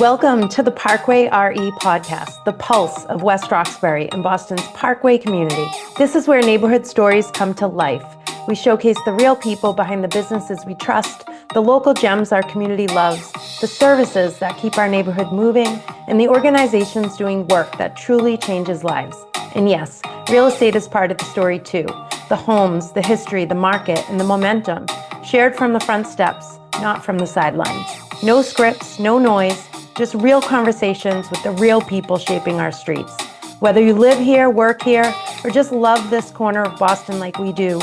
Welcome to the Parkway RE podcast, the pulse of West Roxbury and Boston's Parkway community. This is where neighborhood stories come to life. We showcase the real people behind the businesses we trust, the local gems our community loves, the services that keep our neighborhood moving, and the organizations doing work that truly changes lives. And yes, real estate is part of the story too. The homes, the history, the market, and the momentum, shared from the front steps, not from the sidelines. No scripts, no noise, just real conversations with the real people shaping our streets. Whether you live here, work here, or just love this corner of Boston like we do,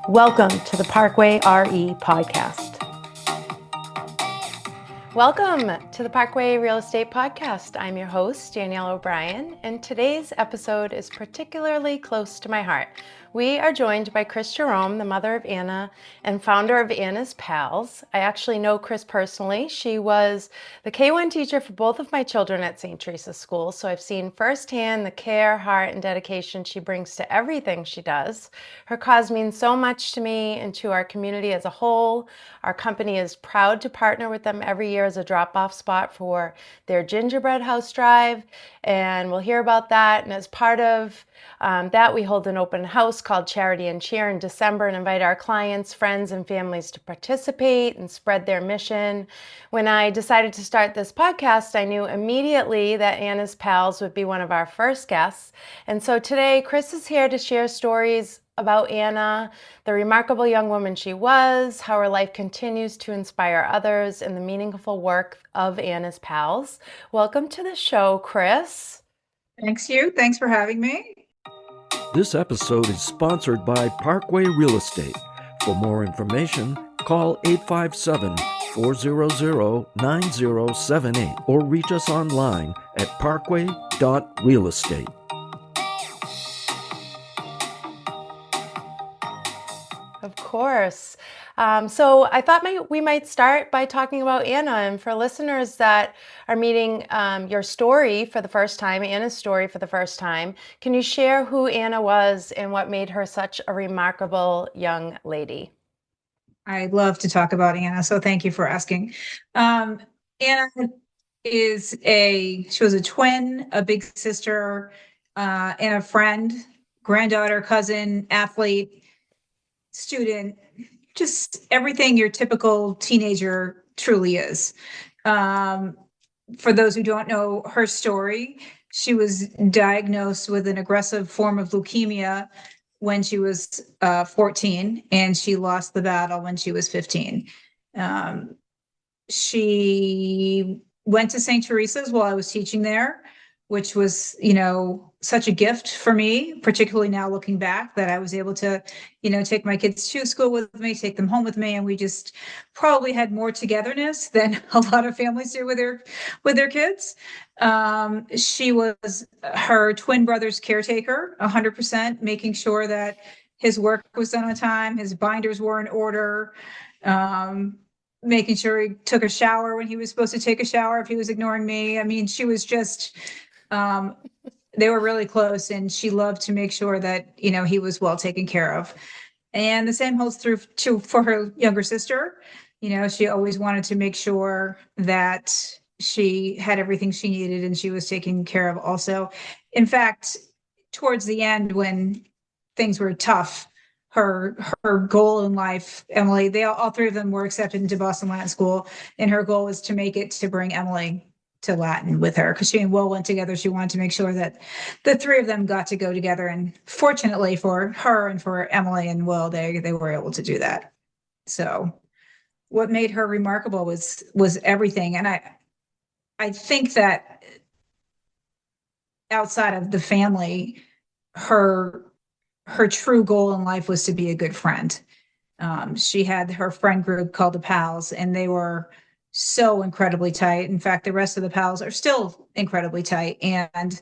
welcome to the Parkway RE podcast. Welcome to the Parkway Real Estate Podcast. I'm your host, Danielle O'Brien, and today's episode is particularly close to my heart. We are joined by Kris Jerome, the mother of Anna and founder of Anna's Pals. I actually know Kris personally. She was the K-1 teacher for both of my children at St. Teresa's School, so I've seen firsthand the care, heart, and dedication she brings to everything she does. Her cause means so much to me and to our community as a whole. Our company is proud to partner with them every year as a drop-off spot for their gingerbread house drive, and we'll hear about that. And as part of that, we hold an open house called Charity and Cheer in December and invite our clients, friends, and families to participate and spread their mission. When I decided to start this podcast, I knew immediately that Anna's Pals would be one of our first guests. And so today, Kris is here to share stories about Anna, the remarkable young woman she was, how her life continues to inspire others, and the meaningful work of Anna's Pals. Welcome to the show, Kris. Thanks you. Thanks for having me. This episode is sponsored by Parkway Real Estate. For more information, call 857-400-9078 or reach us online at parkway.realestate. Of course. So I thought we might start by talking about Anna. And for listeners that are meeting your story for the first time, Anna's story for the first time, can you share who Anna was and what made her such a remarkable young lady? I love to talk about Anna, so thank you for asking. Anna she was a twin, a big sister, and a friend, granddaughter, cousin, athlete, student, just everything your typical teenager truly is. For those who don't know her story, she was diagnosed with an aggressive form of leukemia when she was 14, and she lost the battle when she was 15. She went to St. Teresa's while I was teaching there, which was, such a gift for me, particularly now looking back, that I was able to, take my kids to school with me, take them home with me. And we just probably had more togetherness than a lot of families do with their kids. She was her twin brother's caretaker, 100%, making sure that his work was done on time, his binders were in order, making sure he took a shower when he was supposed to take a shower if he was ignoring me. I mean, she was just, they were really close, and she loved to make sure that, he was well taken care of. And the same holds true for her younger sister. She always wanted to make sure that she had everything she needed and she was taken care of also. In fact, towards the end, when things were tough, her goal in life, Emily, all three of them were accepted into Boston Latin School, and her goal was to make it to bring Emily to Latin with her, because she and Will went together. She wanted to make sure that the three of them got to go together, and fortunately for her and for Emily and Will, they were able to do that. So what made her remarkable was everything. And I think that outside of the family, her true goal in life was to be a good friend. She had her friend group called the Pals, and they were so incredibly tight. In fact, the rest of the Pals are still incredibly tight. And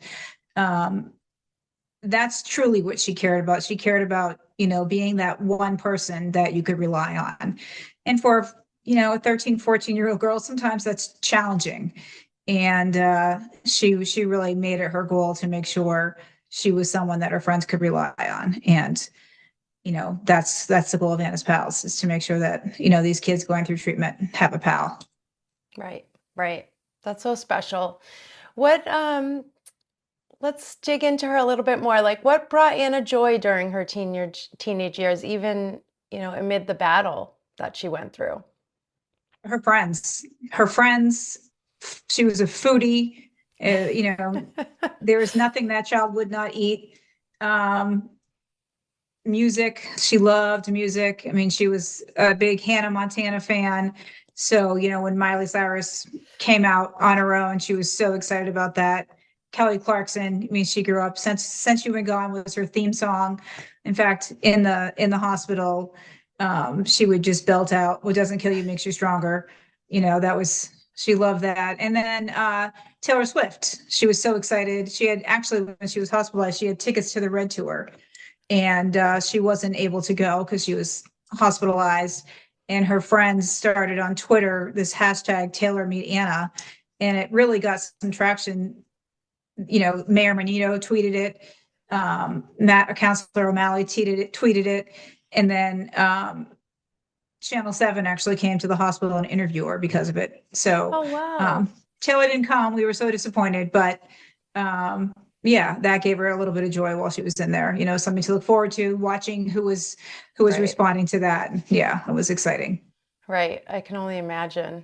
that's truly what she cared about. She cared about, being that one person that you could rely on. And for, a 13, 14-year-old girl, sometimes that's challenging. And she really made it her goal to make sure she was someone that her friends could rely on. And that's the goal of Anna's Pals, is to make sure that, these kids going through treatment have a pal. Right. That's so special. What let's dig into her a little bit more. Like what brought Anna joy during her teenage years, even, amid the battle that she went through? Her friends, she was a foodie. There was nothing that child would not eat. Um, Music, she loved music. I mean, she was a big Hannah Montana fan. So, when Miley Cyrus came out on her own, she was so excited about that. Kelly Clarkson, I mean, she grew up since You Been Gone was her theme song. In fact, in the hospital, she would just belt out, "What doesn't kill you makes you stronger." That was, she loved that. And then Taylor Swift, she was so excited. She had actually, when she was hospitalized, she had tickets to the Red Tour, and she wasn't able to go because she was hospitalized. And her friends started on Twitter this hashtag Taylor Meet Anna, and it really got some traction. Mayor Menino tweeted it, Counselor O'Malley tweeted it, and then Channel 7 actually came to the hospital and interviewed her because of it. So Oh, wow. Taylor didn't come. We were so disappointed, but yeah, that gave her a little bit of joy while she was in there. Something to look forward to. Watching who was Right. responding to that. Yeah, it was exciting. Right. I can only imagine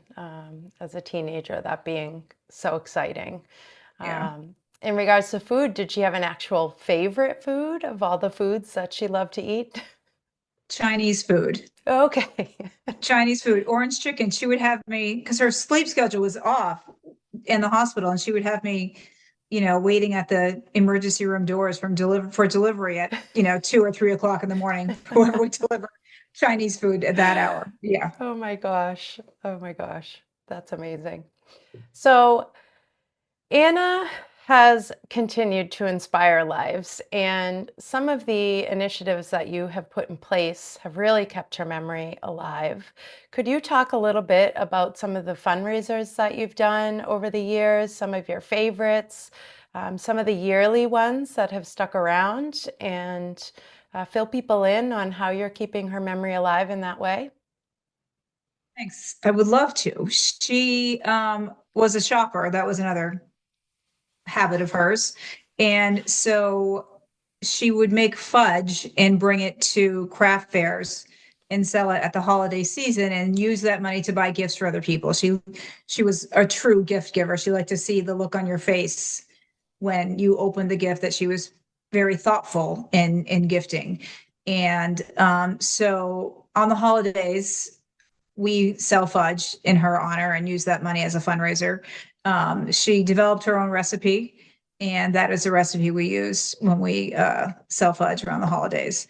as a teenager that being so exciting. Yeah. In regards to food, did she have an actual favorite food of all the foods that she loved to eat? Chinese food. Okay. Chinese food, orange chicken. She would have me, because her sleep schedule was off in the hospital, and she would have me, waiting at the emergency room doors for delivery at 2 or 3 o'clock in the morning. Whoever would deliver Chinese food at that hour. Yeah. Oh my gosh. Oh my gosh. That's amazing. So Anna has continued to inspire lives, and some of the initiatives that you have put in place have really kept her memory alive. Could you talk a little bit about some of the fundraisers that you've done over the years, some of your favorites, some of the yearly ones that have stuck around, and fill people in on how you're keeping her memory alive in that way? Thanks. I would love to. She was a shopper. That was another habit of hers. And so she would make fudge and bring it to craft fairs and sell it at the holiday season and use that money to buy gifts for other people. She was a true gift giver. She liked to see the look on your face when you opened the gift, that she was very thoughtful in gifting. And so on the holidays, we sell fudge in her honor and use that money as a fundraiser. She developed her own recipe, and that is the recipe we use when we sell fudge around the holidays.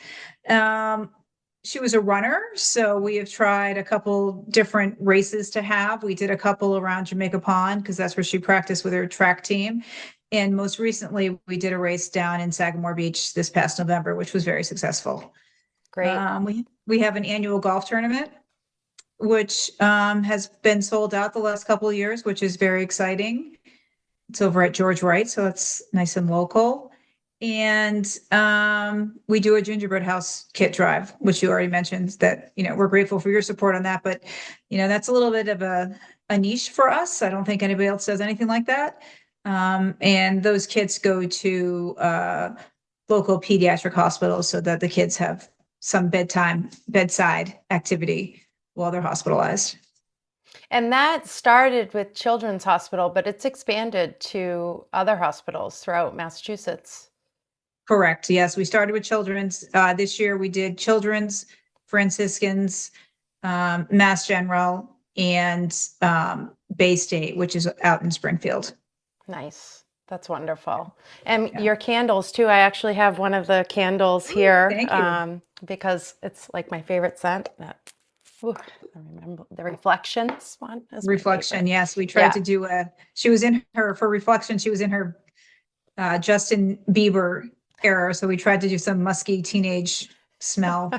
She was a runner, so we have tried a couple different races to have. We did a couple around Jamaica Pond because that's where she practiced with her track team. And most recently, we did a race down in Sagamore Beach this past November, which was very successful. Great. We have an annual golf tournament, which has been sold out the last couple of years, which is very exciting. It's over at George Wright, so it's nice and local. And we do a gingerbread house kit drive, which you already mentioned, that, we're grateful for your support on that. But, that's a little bit of a niche for us. I don't think anybody else does anything like that. And those kits go to local pediatric hospitals so that the kids have some bedside activity while they're hospitalized. And that started with Children's Hospital, but it's expanded to other hospitals throughout Massachusetts. Correct. Yes, we started with Children's. This year we did Children's, Franciscans, Mass General, and Bay State, which is out in Springfield. Nice. That's wonderful. And your candles too. I actually have one of the candles here. Thank you. Because it's like my favorite scent. I remember the Reflections one. Reflection, yes. We tried to do she was in her, for Reflection, she was in her Justin Bieber era. So we tried to do some musky teenage smell.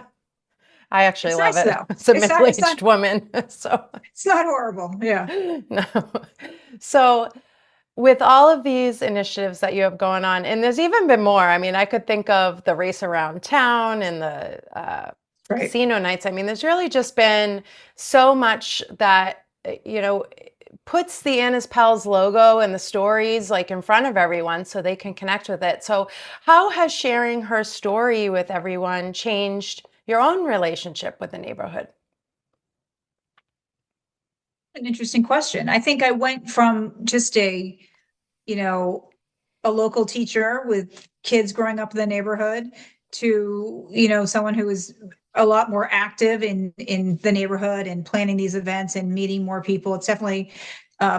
I actually love nice, it. though. It's a middle-aged woman. So it's not horrible. Yeah. No. So with all of these initiatives that you have going on, and there's even been more. I mean, I could think of the race around town and the casino nights. I mean, there's really just been so much that, puts the Anna's Pals logo and the stories like in front of everyone so they can connect with it. So how has sharing her story with everyone changed your own relationship with the neighborhood? An interesting question. I think I went from just you know, a local teacher with kids growing up in the neighborhood to, someone who was a lot more active in the neighborhood and planning these events and meeting more people. It's definitely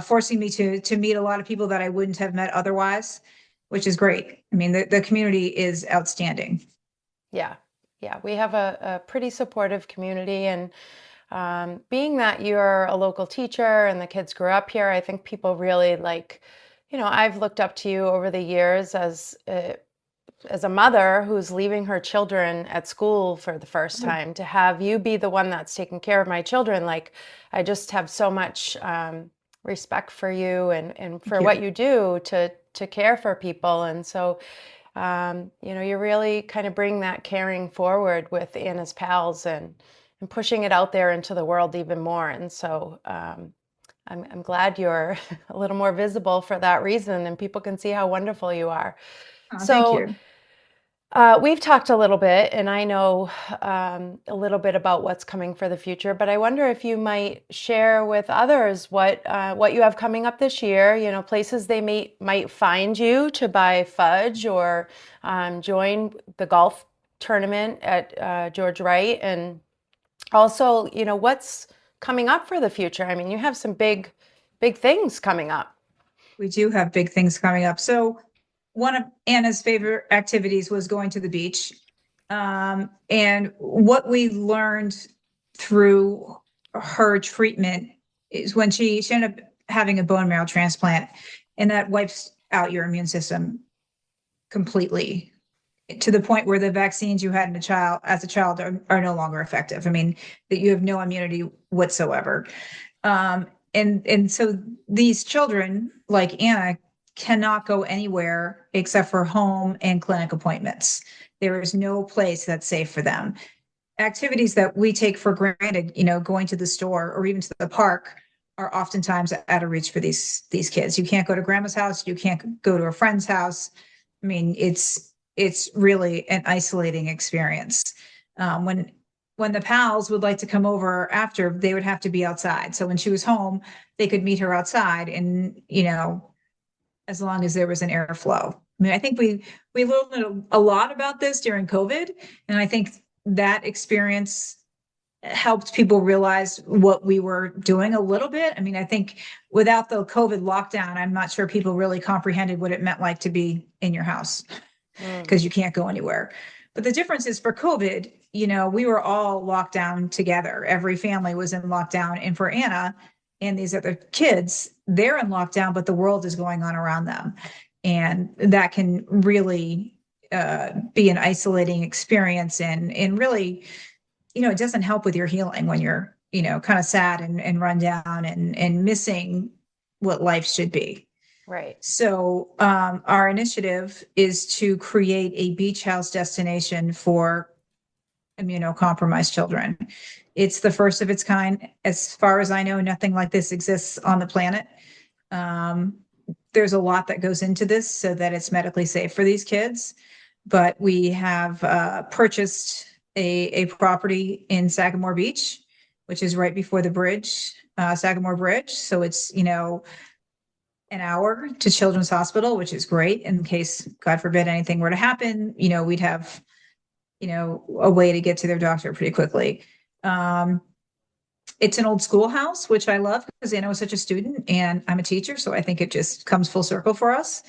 forcing me to meet a lot of people that I wouldn't have met otherwise, which is great. I mean, the community is outstanding. Yeah. Yeah. We have a pretty supportive community. And being that you're a local teacher and the kids grew up here, I think people really like, I've looked up to you over the years as a mother who's leaving her children at school for the first time, to have you be the one that's taking care of my children. Like, I just have so much respect for you and for what you do to care for people. And so, you really kind of bring that caring forward with Anna's Pals and pushing it out there into the world even more. And so I'm glad you're a little more visible for that reason, and people can see how wonderful you are. Thank you. We've talked a little bit, and I know a little bit about what's coming for the future, but I wonder if you might share with others what you have coming up this year, places they might find you to buy fudge or join the golf tournament at George Wright, and also, what's coming up for the future. I mean, you have some big things coming up. We do have big things coming up. So one of Anna's favorite activities was going to the beach. And what we learned through her treatment is when she ended up having a bone marrow transplant, and that wipes out your immune system completely, to the point where the vaccines you had as a child are no longer effective. I mean, that you have no immunity whatsoever. And so these children, like Anna, cannot go anywhere except for home and clinic appointments. There is no place that's safe for them. Activities that we take for granted, going to the store or even to the park, are oftentimes out of reach for these kids. You can't go to grandma's house. You can't go to a friend's house. I mean, it's really an isolating experience. When the pals would like to come over after, they would have to be outside. So when she was home, they could meet her outside, and as long as there was an airflow. I mean, I think we learned a lot about this during COVID, and I think that experience helped people realize what we were doing a little bit. I mean, I think without the COVID lockdown, I'm not sure people really comprehended what it meant like to be in your house, because you can't go anywhere. But the difference is, for COVID, we were all locked down together. Every family was in lockdown. And for Anna and these other kids, they're in lockdown, but the world is going on around them. And that can really be an isolating experience, and really, it doesn't help with your healing when you're, kind of sad and run down and missing what life should be. Right. So our initiative is to create a beach house destination for immunocompromised children. It's the first of its kind. As far as I know, nothing like this exists on the planet. There's a lot that goes into this so that it's medically safe for these kids. But we have purchased a property in Sagamore Beach, which is right before the bridge, Sagamore Bridge. So it's, an hour to Children's Hospital, which is great in case, God forbid, anything were to happen. We'd have, a way to get to their doctor pretty quickly. It's an old schoolhouse, which I love because Anna was such a student and I'm a teacher. So I think it just comes full circle for us.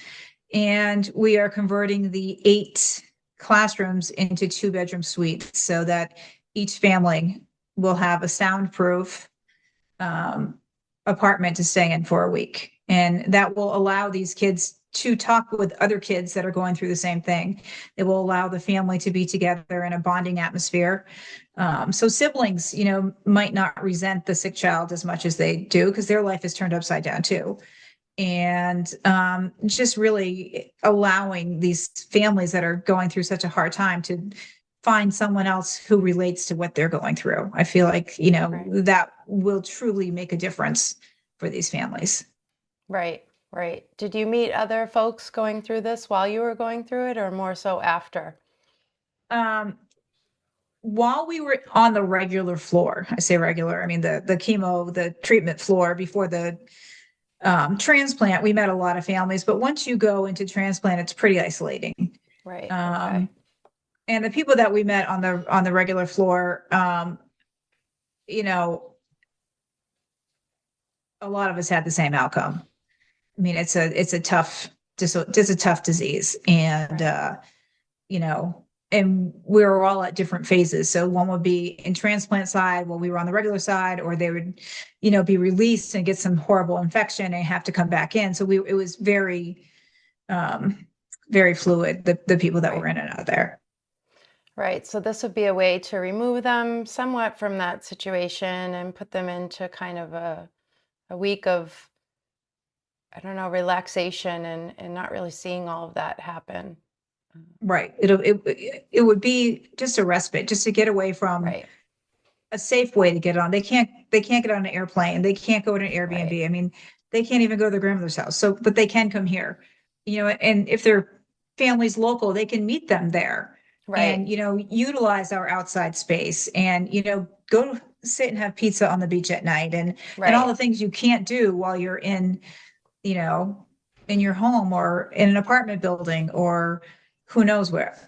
And we are converting the 8 classrooms into 2-bedroom suites so that each family will have a soundproof apartment to stay in for a week. And that will allow these kids to talk with other kids that are going through the same thing. It will allow the family to be together in a bonding atmosphere. So siblings, might not resent the sick child as much as they do, because their life is turned upside down too. And just really allowing these families that are going through such a hard time to find someone else who relates to what they're going through. I feel like, Right. that will truly make a difference for these families. Right, right. Did you meet other folks going through this while you were going through it, or more so after? Um, while we were on the regular floor, I say regular, I mean the chemo, the treatment floor before the transplant, we met a lot of families, but once you go into transplant, it's pretty isolating. Right, okay. Um, and the people that we met on the regular floor, you know, a lot of us had the same outcome. I mean, it's a tough, just a tough disease, and Right. you know, and we were all at different phases. So one would be in transplant side while we were on the regular side, or they would, be released and get some horrible infection and have to come back in. So it was very, very fluid, the people that were Right. in and out of there. Right. So this would be a way to remove them somewhat from that situation and put them into kind of a week of, I don't know, relaxation and not really seeing all of that happen. Right. It would be just a respite, just to get away from Right. a safe way to get on. They can't get on an airplane. They can't go to an Right. Airbnb. I mean, they can't even go to their grandmother's house. So, but they can come here, and if their family's local, they can meet them there and, Right. utilize our outside space and, go sit and have pizza on the beach at night and all Right. the things you can't do while you're you know, in your home or in an apartment building or who knows where.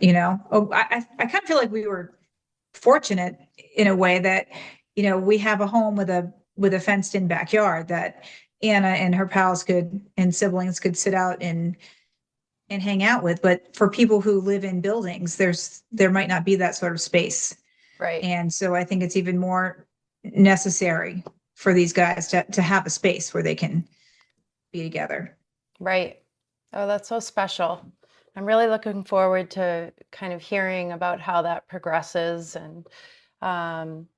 Oh, I kind of feel like we were fortunate in a way that, we have a home with a fenced in backyard that Anna and her pals and siblings could sit out and hang out with. But for people who live in buildings, there might not be that sort of space. Right. And so I think it's even more necessary for these guys to have a space where they can be together. Right. Oh, that's so special. I'm really looking forward to kind of hearing about how that progresses. And um,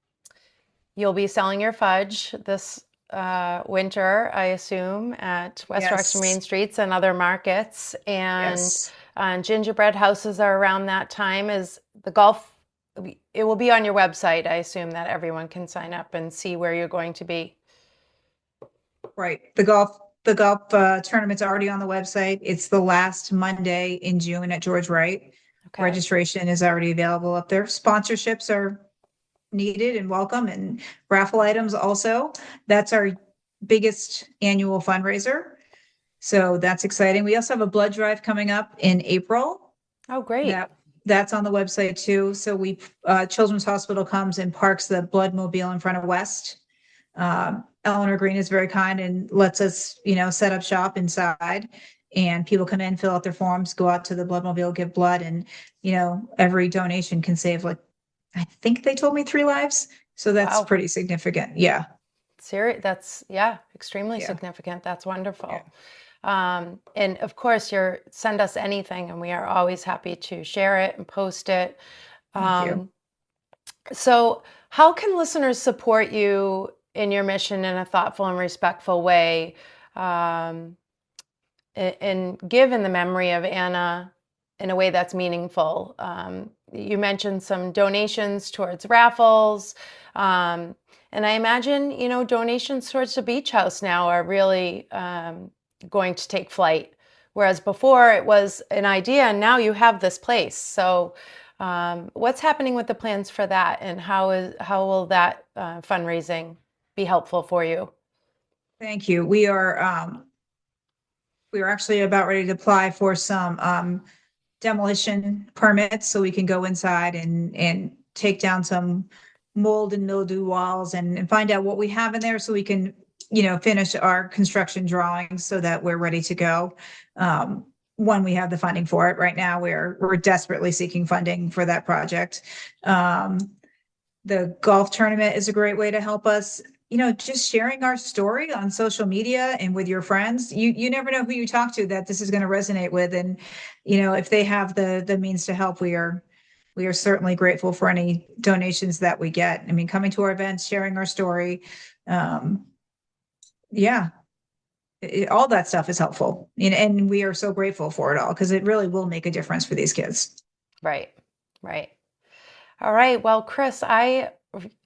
you'll be selling your fudge this winter, I assume, at West Roxbury Main Yes. Streets and other markets. And Yes. gingerbread houses are around that time. Is the golf, it will be on your website, I assume, that everyone can sign up and see where you're going to be. Right. The golf tournament's already on the website. It's the last Monday in June at George Wright. Okay. Registration is already available up there. Sponsorships are needed and welcome, and raffle items also. That's our biggest annual fundraiser. So that's exciting. We also have a blood drive coming up in April. Oh, great. That's on the website too. So Children's Hospital comes and parks the blood mobile in front of West. Eleanor Green is very kind and lets us, set up shop inside, and people come in, fill out their forms, go out to the blood mobile, give blood, and, every donation can save, like, I think they told me 3 lives. So that's Wow. pretty significant. Yeah. That's, extremely Yeah. significant. That's wonderful. Yeah. And of course, send us anything, and we are always happy to share it and post it. Thank you. So, how can listeners support you in your mission in a thoughtful and respectful way, and give in the memory of Anna in a way that's meaningful? You mentioned some donations towards raffles. And I imagine, donations towards the beach house now are really going to take flight. Whereas before it was an idea and now you have this place. So what's happening with the plans for that, and how will that fundraising be helpful for you? Thank you. We are actually about ready to apply for some demolition permits so we can go inside and take down some mold and mildew walls and find out what we have in there so we can, finish our construction drawings so that we're ready to go. When we have the funding for it. Right now, we're desperately seeking funding for that project. The golf tournament is a great way to help us. Just sharing our story on social media and with your friends. You never know who you talk to that this is going to resonate with, and if they have the means to help, we are certainly grateful for any donations that we get. I mean, coming to our events, sharing our story, yeah, all that stuff is helpful, and we are so grateful for it all because it really will make a difference for these kids. Right, right. All right. Well, Kris, I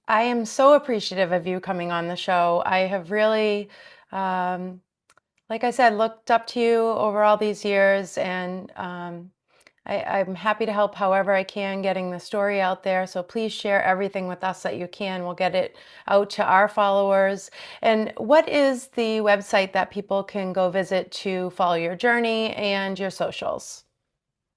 am so appreciative of you coming on the show. I have really like I said, looked up to you over all these years, and I'm happy to help however I can getting the story out there. So please share everything with us that you can. We'll get it out to our followers. And what is the website that people can go visit to follow your journey and your socials?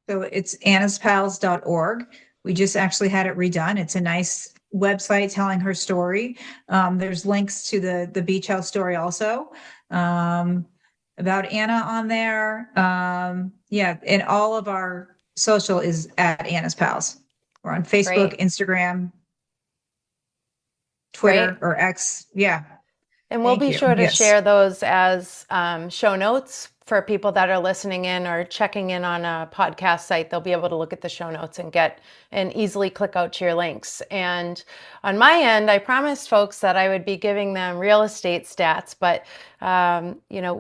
So it's annaspals.org. We just actually had it redone. It's a nice website telling her story. There's links to the beach house story also. About Anna on there. Yeah, and all of our social is at Anna's Pals. We're on Facebook, Great. Instagram, Twitter, Great. or X. Yeah. And we'll Thank be you. sure to Yes. share those as show notes for people that are listening in or checking in on a podcast site. They'll be able to look at the show notes and easily click out to your links. And on my end, I promised folks that I would be giving them real estate stats, but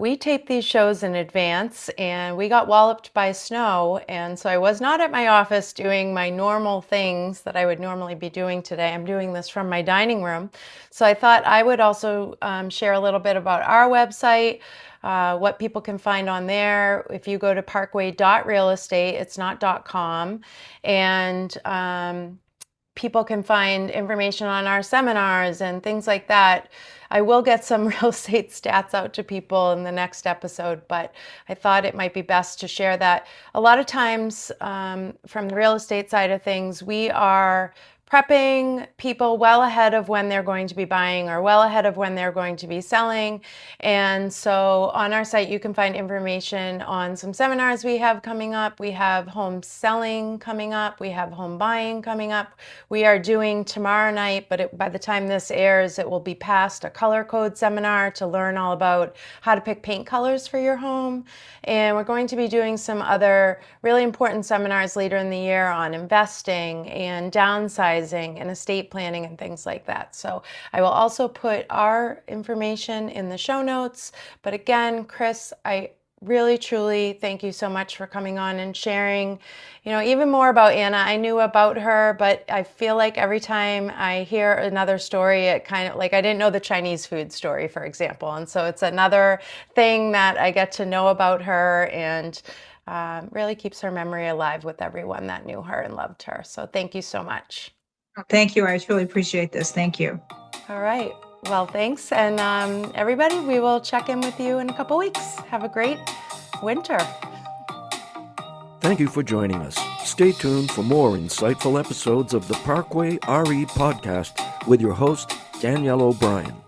we tape these shows in advance, and we got walloped by snow. And so I was not at my office doing my normal things that I would normally be doing today. I'm doing this from my dining room. So I thought I would also share a little bit about our website, what people can find on there. If you go to parkway.real-estate, it's not .com, and people can find information on our seminars and things like that. I will get some real estate stats out to people in the next episode, but I thought it might be best to share that. A lot of times from the real estate side of things, we are prepping people well ahead of when they're going to be buying or well ahead of when they're going to be selling. And so on our site, you can find information on some seminars we have coming up. We have home selling coming up. We have home buying coming up. We are doing tomorrow night, but by the time this airs, it will be past a color code seminar to learn all about how to pick paint colors for your home. And we're going to be doing some other really important seminars later in the year on investing and downsizing and estate planning and things like that. So I will also put our information in the show notes. But again, Kris, I really, truly thank you so much for coming on and sharing, even more about Anna. I knew about her, but I feel like every time I hear another story, it kind of like I didn't know the Chinese food story, for example. And so it's another thing that I get to know about her, and really keeps her memory alive with everyone that knew her and loved her. So thank you so much. Thank you. I truly appreciate this. Thank you. All right. Well, thanks. And everybody, we will check in with you in a couple weeks. Have a great winter. Thank you for joining us. Stay tuned for more insightful episodes of the Parkway RE podcast with your host, Danielle O'Brien.